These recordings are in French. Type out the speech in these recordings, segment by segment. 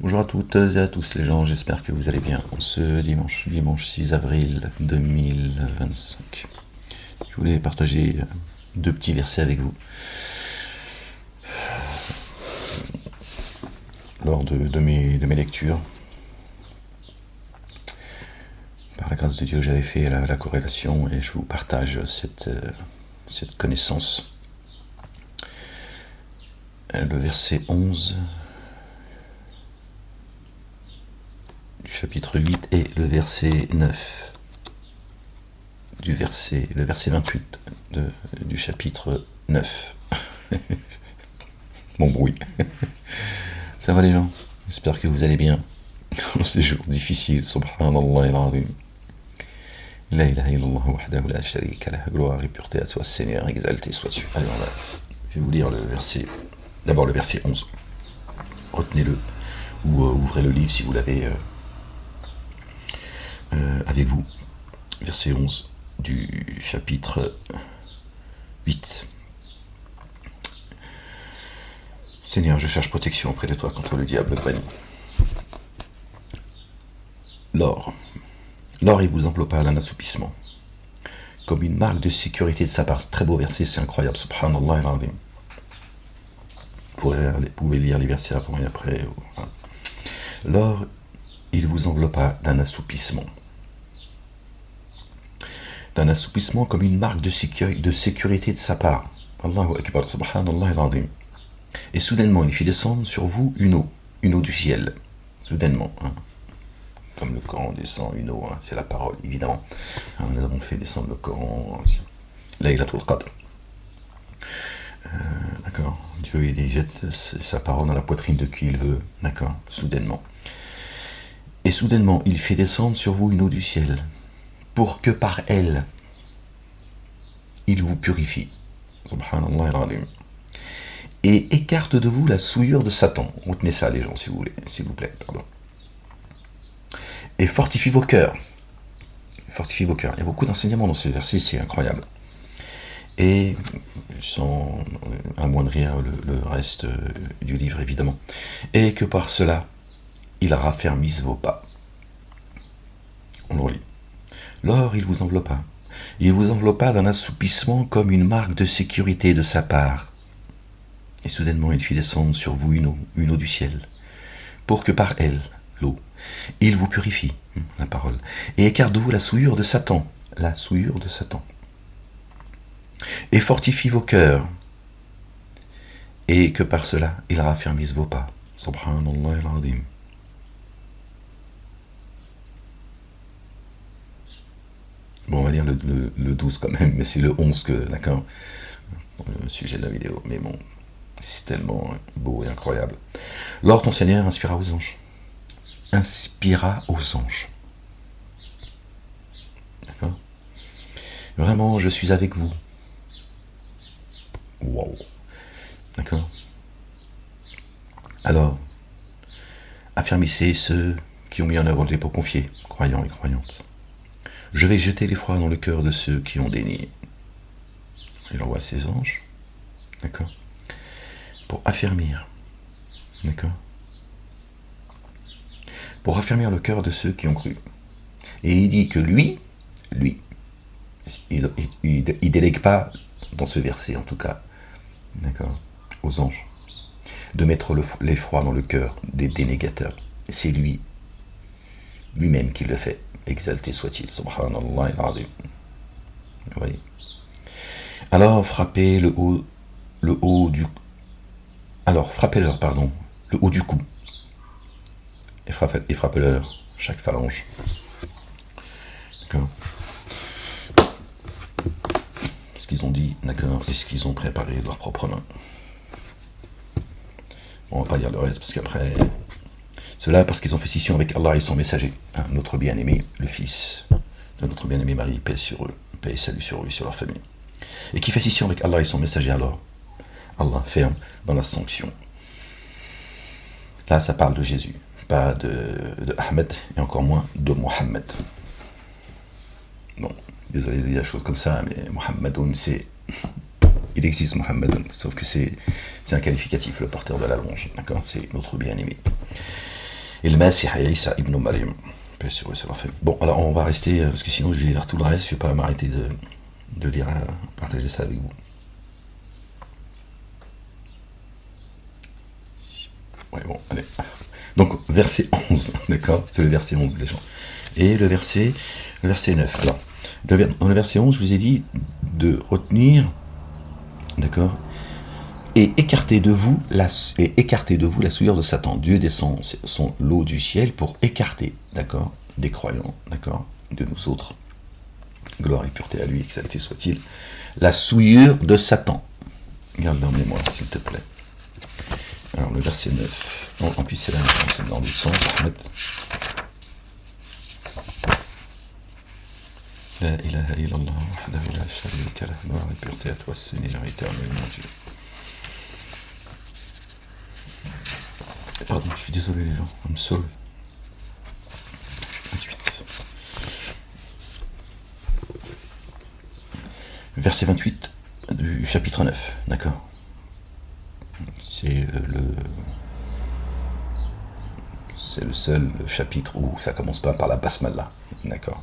Bonjour à toutes et à tous les gens, j'espère que vous allez bien. Ce dimanche 6 avril 2025. Je voulais partager deux petits versets avec vous. Lors de mes lectures, par la grâce de Dieu, j'avais fait la corrélation et je vous partage cette connaissance. Le verset 11 du chapitre 8 et le verset 9 le verset 28 du chapitre 9. Bon bruit. Ça va les gens? J'espère que vous allez bien. Ces jours difficiles, subhanallah al-azim. La ilaha illallah wahdahu la sharika lah. Gloire et pureté à toi, Seigneur, exalté sois-tu. Allez, je vais vous lire le verset. D'abord le verset 11. Retenez-le ou ouvrez le livre si vous l'avez avec vous. Verset 11 du chapitre 8. Seigneur, je cherche protection auprès de toi contre le diable banni. L'or, il vous enveloppa d'un assoupissement, comme une marque de sécurité de sa part. Très beau verset, c'est incroyable, subhanallah al-azim. Vous pouvez lire les versets avant et après. Enfin. L'or, il vous enveloppa d'un assoupissement. D'un assoupissement comme une marque de sécurité de sa part. Allahu Akbar, subhanallah al-azim. Et soudainement, il fit descendre sur vous une eau du ciel. Soudainement, hein. Comme le Coran descend une eau, hein, c'est la parole, évidemment. Hein, nous avons fait descendre le Coran, Laylatul Qadr. D'accord. Dieu, il jette sa parole dans la poitrine de qui il veut, d'accord, soudainement. Et soudainement, il fait descendre sur vous une eau du ciel, pour que par elle, il vous purifie. Subhanallah al-azim. Et écarte de vous la souillure de Satan. Retenez ça, les gens, si vous voulez, s'il vous plaît, pardon. Et fortifie vos cœurs. Fortifie vos cœurs. Il y a beaucoup d'enseignements dans ce verset, c'est incroyable. Et sans amoindrir le reste du livre, évidemment. Et que par cela, il raffermisse vos pas. On le relit. L'or, il vous enveloppa. Il vous enveloppa d'un assoupissement comme une marque de sécurité de sa part. Et soudainement, il fit descendre sur vous une eau du ciel, pour que par elle, l'eau, il vous purifie, la parole, et écarte de vous la souillure de Satan, et fortifie vos cœurs, et que par cela, il raffermisse vos pas. Subhanallah al-azim. Bon, on va lire le 12 quand même, mais c'est le 11 que, d'accord, le sujet de la vidéo, mais bon, c'est tellement beau et incroyable. Lors ton Seigneur inspira aux anges. D'accord. Vraiment, je suis avec vous. Wow. D'accord. Alors, affermissez ceux qui ont mis en œuvre le dépôt confié, croyants et croyantes. Je vais jeter l'effroi dans le cœur de ceux qui ont dénié. Il envoie ses anges, d'accord, pour affermir, d'accord, pour affermir le cœur de ceux qui ont cru. Et il dit que lui, il délègue pas, dans ce verset en tout cas, d'accord, aux anges, de mettre l'effroi dans le cœur des dénégateurs. C'est lui-même qui le fait. Exalté soit-il, subhanallah al-azim. Vous voyez. Alors frappez le haut du cou, et frappez-leur chaque phalange. D'accord. Ce qu'ils ont dit, d'accord, et ce qu'ils ont préparé de leurs propres mains. Bon, on va pas lire le reste, parce qu'après... Cela parce qu'ils ont fait scission avec Allah et son messager, hein, notre bien-aimé, le fils de notre bien-aimé Marie, paix sur eux, paix et salut sur eux et sur leur famille. Et qui fait scission avec Allah et son messager, alors Allah ferme dans la sanction. Là, ça parle de Jésus, pas de Ahmed, et encore moins de Mohammed. Bon, désolé de dire des choses comme ça, mais Mohammedoun, c'est... Il existe Mohammedoun, sauf que c'est un qualificatif, le porteur de la longe, d'accord, c'est notre bien-aimé. Et le Messie Isa ibn Maryam. Bon, alors on va rester, parce que sinon je vais lire tout le reste, je ne vais pas m'arrêter de lire, partager ça avec vous. Ouais, bon, allez. Donc, verset 11, d'accord? C'est le verset 11, les gens. Et le verset 9. Alors, dans le verset 11, je vous ai dit de retenir, d'accord? Et écartez de vous la souillure de Satan. Dieu descend son lot du ciel pour écarter, d'accord, des croyants, d'accord, de nous autres. Gloire et pureté à lui, exalté soit-il. La souillure de Satan. Garde-le en mémoire, s'il te plaît. Alors, le verset 9. Non, en plus, c'est là, c'est dans le sens, Ahmed. La ilaha illallah, wahdahu la sharika lah. Gloire et pureté à toi, Seigneur éternellement Dieu. Pardon, je suis désolé les gens, I'm sorry. 28. Verset 28 du chapitre 9, d'accord? C'est le seul chapitre où ça commence pas par la basmala, d'accord?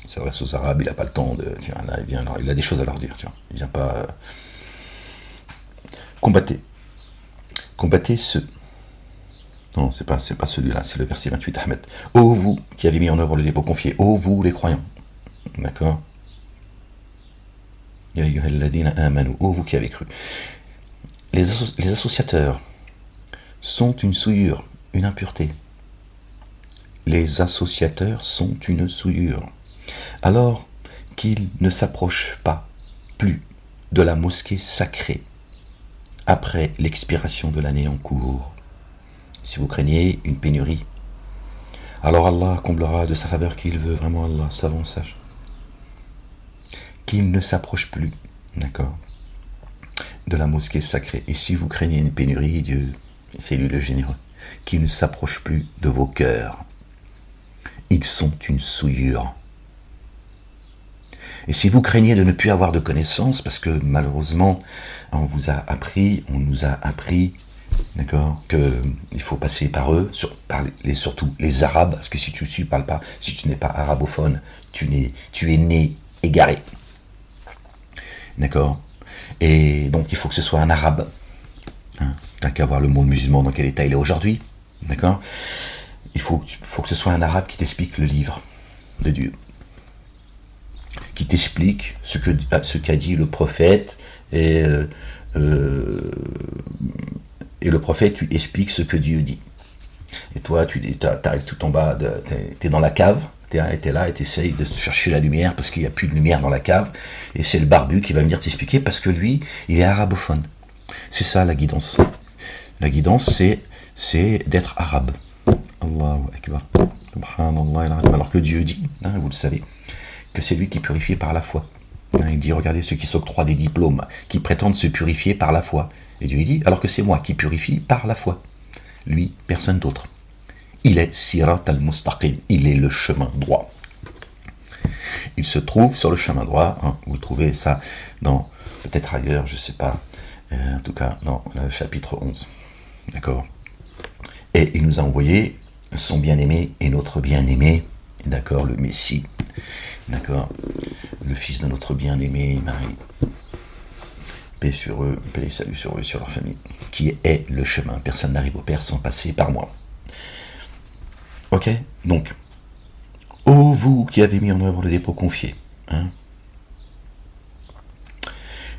Il s'adresse aux Arabes, il n'a pas le temps de... Tiens, là, il vient, il a des choses à leur dire, tiens. Il vient pas... Combattez ceux... Non, c'est pas celui-là, c'est le verset 28, Ahmed. Ô vous qui avez mis en œuvre le dépôt confié, ô vous les croyants, d'accord? Ô vous qui avez cru. Les associateurs sont une souillure, une impureté. Les associateurs sont une souillure. Alors qu'ils ne s'approchent pas plus de la mosquée sacrée après l'expiration de l'année en cours. Si vous craignez une pénurie, alors Allah comblera de sa faveur qu'il veut, vraiment Allah, savant, sage. Qu'il ne s'approche plus, d'accord, de la mosquée sacrée. Et si vous craignez une pénurie, Dieu, c'est lui le généreux, qu'il ne s'approche plus de vos cœurs. Ils sont une souillure. Et si vous craignez de ne plus avoir de connaissances, parce que malheureusement, on nous a appris, d'accord, qu'il faut passer par eux, surtout les Arabes, parce que si tu n'es pas arabophone, tu es né égaré. D'accord? Et donc il faut que ce soit un arabe. Hein, t'as qu'à voir le monde musulman dans quel état il est aujourd'hui. D'accord? Il faut que ce soit un arabe qui t'explique le livre de Dieu. Qui t'explique ce qu'a dit le prophète, et le prophète lui explique ce que Dieu dit. Et toi, tu arrives tout en bas, t'es dans la cave, t'es là et t'essayes de chercher la lumière parce qu'il n'y a plus de lumière dans la cave, et c'est le barbu qui va venir t'expliquer parce que lui, il est arabophone. C'est ça la guidance. La guidance, c'est d'être arabe. Allahu Akbar. Subhanallah. Alors que Dieu dit, hein, vous le savez, que c'est lui qui purifie par la foi. Il dit, regardez ceux qui s'octroient des diplômes, qui prétendent se purifier par la foi. Et Dieu dit, alors que c'est moi qui purifie par la foi. Lui, personne d'autre. Il est Sirat al-Mustaqim, il est le chemin droit. Il se trouve sur le chemin droit, hein, vous trouvez ça dans, peut-être ailleurs, je ne sais pas, en tout cas dans le chapitre 11. D'accord? Et il nous a envoyé son bien-aimé et notre bien-aimé, d'accord, le Messie, d'accord, le fils de notre bien-aimé Marie. Paix sur eux, paix et salut sur eux et sur leur famille, qui est le chemin. Personne n'arrive au Père sans passer par moi. Ok? Donc, ô vous qui avez mis en œuvre le dépôt confié, hein,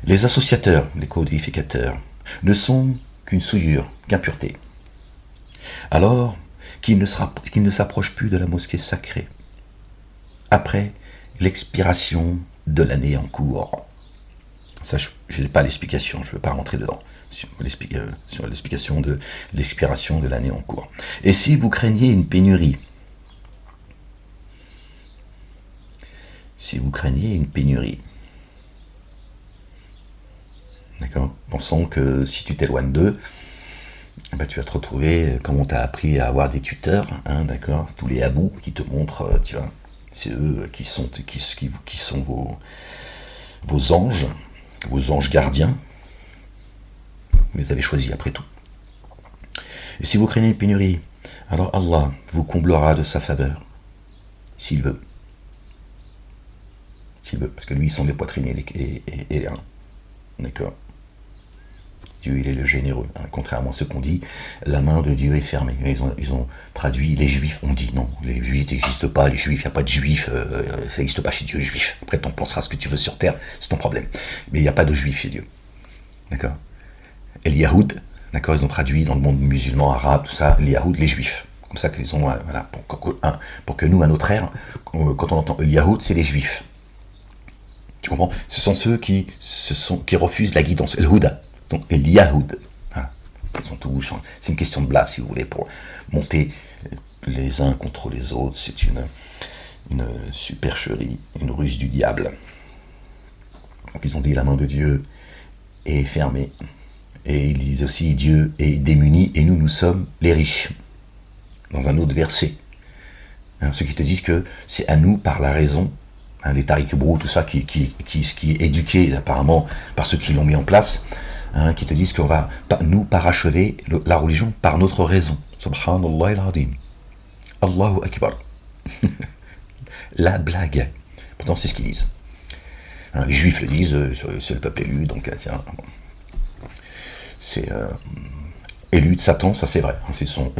les associateurs, les codificateurs, ne sont qu'une souillure, qu'impureté. Alors qu'ils ne s'approchent plus de la mosquée sacrée, après l'expiration de l'année en cours. Ça, je n'ai pas l'explication, je ne veux pas rentrer dedans, sur l'explication de l'expiration de l'année en cours. Et si vous craignez une pénurie, d'accord, pensons que si tu t'éloignes d'eux, eh ben, tu vas te retrouver, comme on t'a appris à avoir des tuteurs, hein, d'accord, tous les abous qui te montrent, tu vois, c'est eux qui sont vos anges gardiens. Vous les avez choisis après tout. Et si vous craignez une pénurie, Alors Allah vous comblera de sa faveur, s'il veut. S'il veut, parce que lui, il sonde les poitrines et les reins. D'accord. Dieu, il est le généreux. Hein. Contrairement à ce qu'on dit, la main de Dieu est fermée. Ils ont traduit, les juifs ont dit non, les juifs n'existent pas, les juifs, il n'y a pas de juifs, ça n'existe pas chez Dieu, les juifs. Après, t'en penseras ce que tu veux sur terre, c'est ton problème. Mais il n'y a pas de juifs chez Dieu. D'accord. Et les Yahoud, d'accord, ils ont traduit dans le monde musulman, arabe, tout ça, les Yahoud, les juifs. Comme ça qu'ils ont, voilà, pour que nous, à notre ère, quand on entend les Yahoud, c'est les juifs. Tu comprends? Ce sont ceux qui refusent la guidance, el Houda. Donc, el Yahoud. Voilà. Ils sont tous, c'est une question de blase, si vous voulez, pour monter les uns contre les autres. C'est une supercherie, une ruse du diable. Donc, ils ont dit la main de Dieu est fermée. Et ils disent aussi Dieu est démuni et nous sommes les riches. Dans un autre verset. Hein, ceux qui te disent que c'est à nous par la raison, hein, les Tariq Brou, tout ça, qui est éduqué apparemment par ceux qui l'ont mis en place, hein, qui te disent qu'on va nous parachever la religion par notre raison. Subhanallah al-Azim. Allahu Akbar. La blague. Pourtant, c'est ce qu'ils disent. Hein, les Juifs le disent, c'est le peuple élu, donc c'est élu de Satan, ça c'est vrai. Hein, ce sont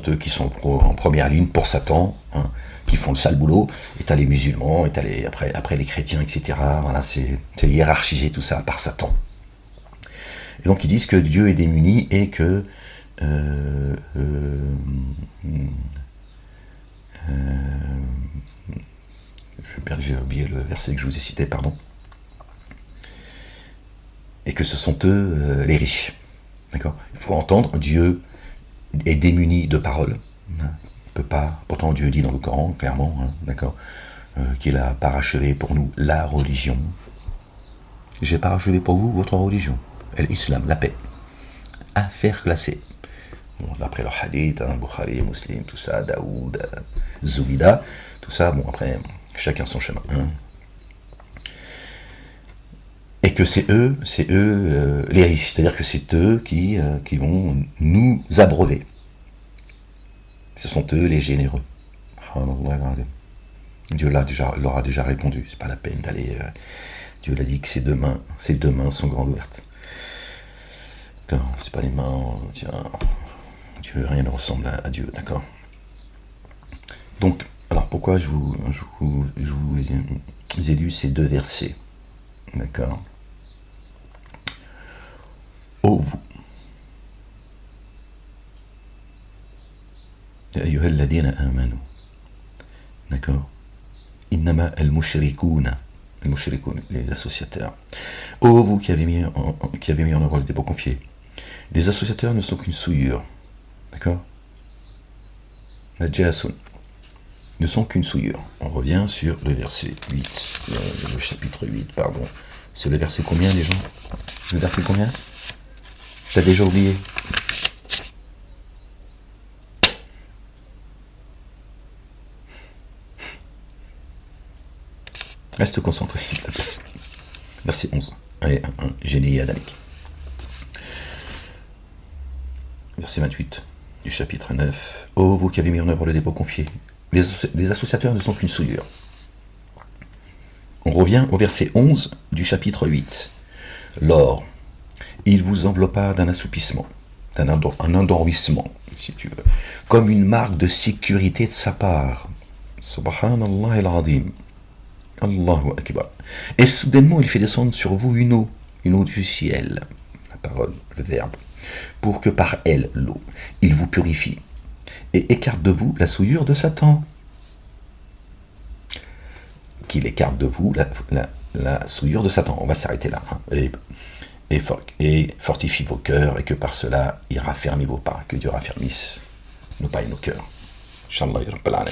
eux qui sont en première ligne pour Satan, hein, qui font le sale boulot, et t'as les musulmans, et t'as après les chrétiens, etc. Voilà, c'est hiérarchisé tout ça par Satan. Et donc ils disent que Dieu est démuni et que j'ai oublié le verset que je vous ai cité, pardon. Et que ce sont eux les riches. D'accord. Il faut entendre, Dieu est démuni de parole. Il peut pas. Pourtant, Dieu dit dans le Coran, clairement, hein, d'accord, qu'il a parachevé pour nous la religion. J'ai parachevé pour vous votre religion, l'islam, la paix. Affaire classée. Bon, d'après le hadith, hein, Bukhari, Muslim, tout ça, Daoud, Zoubida, tout ça, bon, après, chacun son chemin. Hein. Et que c'est eux les riches, c'est-à-dire que c'est eux qui vont nous abreuver. Ce sont eux les généreux. Dieu leur a déjà répondu, c'est pas la peine d'aller... Dieu l'a dit que ses deux mains sont grandes ouvertes. C'est pas les mains, tiens, Dieu, rien ne ressemble à Dieu, d'accord. Donc, alors pourquoi je vous ai lu ces deux versets, d'accord. Ô vous, Ya ayyuha alladhina amanu, d'accord, innama al-mushrikouna, les associateurs. Ô vous qui avez mis en œuvre le dépôt confié, les associateurs ne sont qu'une souillure, d'accord, Najasun, ne sont qu'une souillure. On revient sur le verset 8, le chapitre 8, pardon. C'est le verset combien, les gens? Le verset combien? T'as déjà oublié? Reste concentré, s'il te plaît. Verset 11. Allez, Génie Adamique. Verset 28 du chapitre 9. Ô vous qui avez mis en œuvre le dépôt confié, les associateurs ne sont qu'une souillure. On revient au verset 11 du chapitre 8. Lors, il vous enveloppa d'un assoupissement, un endormissement, si tu veux, comme une marque de sécurité de sa part. Subhanallah al-Azim. Allahu Akbar. Et soudainement, il fait descendre sur vous une eau du ciel, la parole, le verbe, pour que par elle, l'eau, il vous purifie et écarte de vous la souillure de Satan. Qu'il écarte de vous la souillure de Satan. On va s'arrêter là. Hein. Et fortifie vos cœurs, et que par cela, il raffermit vos pas. Que Dieu raffermisse nos pas et nos cœurs. Inch'Allah, Rabbil Alamin.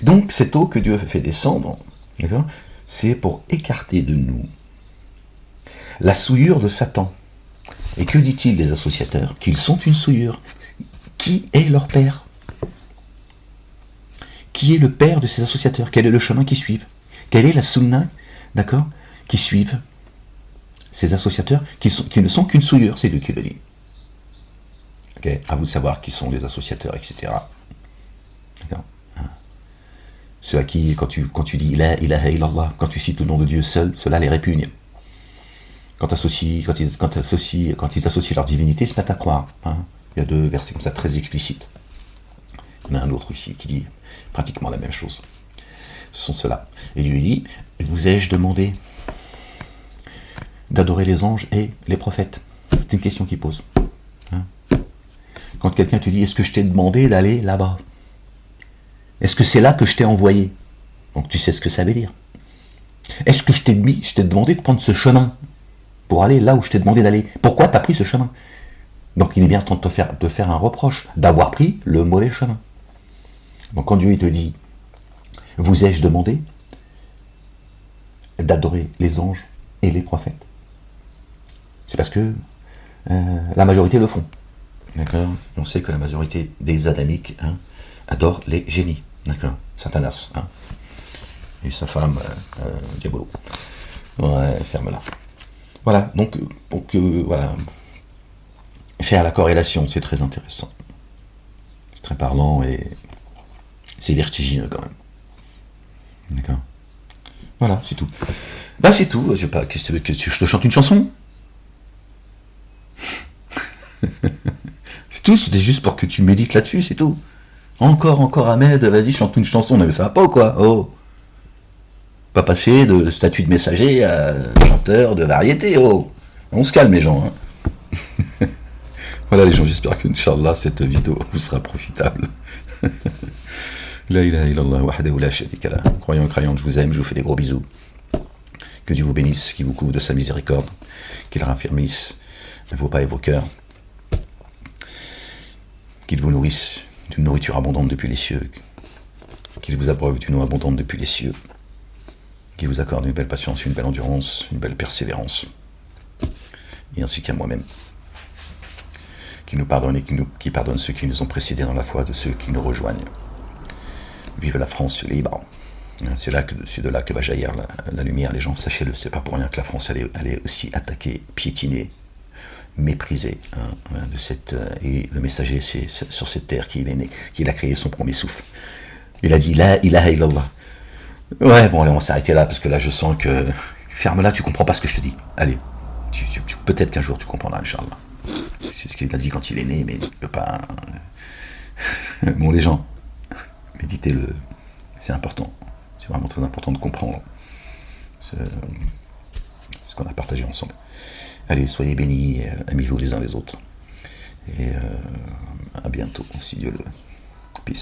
Donc, cette eau que Dieu fait descendre, c'est pour écarter de nous la souillure de Satan. Et que dit-il, les associateurs? Qu'ils sont une souillure. Qui est leur père? Qui est le père de ces associateurs? Quel est le chemin qu'ils suivent? Quelle est la sunna, d'accord, qui suivent ces associateurs qui ne sont qu'une souillure? C'est Dieu qui le dit. Okay, à vous de savoir qui sont les associateurs, etc. D'accord. Ceux à qui, quand tu dis la ilaha illallah, quand tu cites le nom de Dieu seul, cela les répugne. Quand ils associent leur divinité, ils se mettent à croire. Hein. Il y a 2 versets comme ça très explicites. Il y en a un autre ici qui dit pratiquement la même chose. Ce sont ceux-là. Et lui dit, vous ai-je demandé d'adorer les anges et les prophètes? C'est une question qu'il pose. Hein. Quand quelqu'un te dit, est-ce que je t'ai demandé d'aller là-bas? Est-ce que c'est là que je t'ai envoyé? Donc tu sais ce que ça veut dire. Est-ce que je t'ai demandé de prendre ce chemin pour aller là où je t'ai demandé d'aller? Pourquoi tu as pris ce chemin? Donc il est bien temps de te faire un reproche, d'avoir pris le mauvais chemin. Donc quand Dieu il te dit, vous ai-je demandé d'adorer les anges et les prophètes? C'est parce que la majorité le font. D'accord. On sait que la majorité des adamiques adorent les génies. D'accord. Satanas. Hein. Et sa femme, Diabolo. Ouais, ferme-la. Voilà, donc voilà. Faire la corrélation, c'est très intéressant. C'est très parlant et c'est vertigineux quand même. D'accord. Voilà, c'est tout. Bah c'est tout. Je sais pas, qu'est-ce que tu veux que je te chante une chanson? C'est tout, c'était juste pour que tu médites là-dessus, c'est tout. Encore Ahmed, vas-y, chante une chanson, mais ça va pas ou quoi? Oh. Pas passer de statut de messager à chanteur de variété, oh. On se calme les gens, hein. Voilà les gens, j'espère que, Inch'Allah, cette vidéo vous sera profitable. La ilaha illallah wahdahu la sharika lah. Croyants et croyantes, je vous aime, je vous fais des gros bisous. Que Dieu vous bénisse, qu'il vous couvre de sa miséricorde, qu'il raffermisse vos pas et vos cœurs, qu'il vous nourrisse d'une nourriture abondante depuis les cieux, qu'il vous abreuve d'une eau abondante depuis les cieux, qu'il vous accorde une belle patience, une belle endurance, une belle persévérance, et ainsi qu'à moi-même. Qu'il nous pardonne et qu'il pardonne ceux qui nous ont précédés dans la foi, de ceux qui nous rejoignent. Vive la France libre. C'est de là que va jaillir la lumière, les gens, sachez-le, c'est pas pour rien que la France elle est aussi attaquée, piétinée, méprisée. Et le messager, c'est sur cette terre qu'il est né, qu'il a créé son premier souffle. Il a dit la ilaha illallah. Ouais, bon, allez, on va s'arrêter là, parce que là, je sens que... Ferme-la, tu comprends pas ce que je te dis. Allez, peut-être qu'un jour tu comprendras, Inch'Allah. C'est ce qu'il a dit quand il est né, mais il ne peut pas... Bon, les gens, méditez-le, c'est important. C'est vraiment très important de comprendre ce qu'on a partagé ensemble. Allez, soyez bénis, aimez-vous les uns les autres. Et à bientôt, si Dieu le veut. Peace.